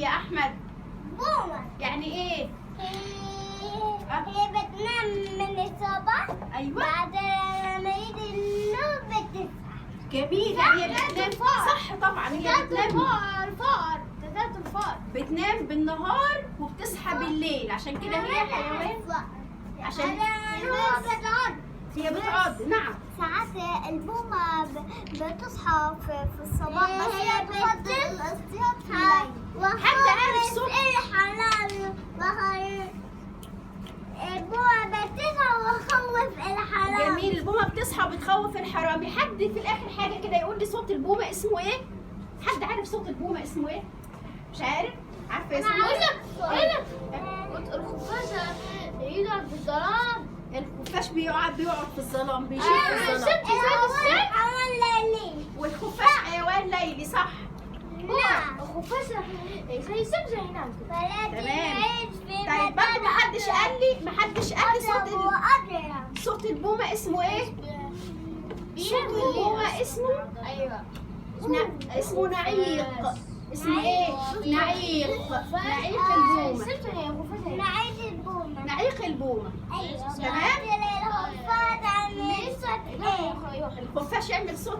يا احمد؟ بومة. يعني ايه؟ هي بتنام من الصبح. ايوه بعد لما يجي النوم بتصحى. جميل. يعني هي بتنام صح طبعا. هي بتنام بتنام بالنهار وبتصحى بالليل، عشان كده هي حيوان. عشان هي بتعض. نعم ساعات البومة بتصحى في الصباح، بس هي بتفضل الاصطياد في الليل. حد عارف صوت الحلال البومة بتصحى وخوف الحرام. جميل. البومه بتصحى وبتخوف الحرامي. حد في الاخر حاجه كده يقول لي صوت البومه اسمه ايه؟ حد عارف صوت البومه اسمه ايه؟ مش عارف؟ عارفه اسمه ايه؟ الخفاشة يقعد في الظلام. الخفاش بيقعد في الظلام، بيشوف في الظلام. حيوان ليلي. والخفاش حيوان ليلي صح. لا. الخفاشة زي السب زي هناك. تمام. طيب برضه محدش قال لي صوت البومه اسمه ايه؟ صوت البومه اسمه ايوه اسمه نعيق. اسمه ايه؟ نعيق. نعيق البومه. نعيد البومة. نعيق البومه. ايوه. تمام. الخفاش عن الخفاش يعمل صوت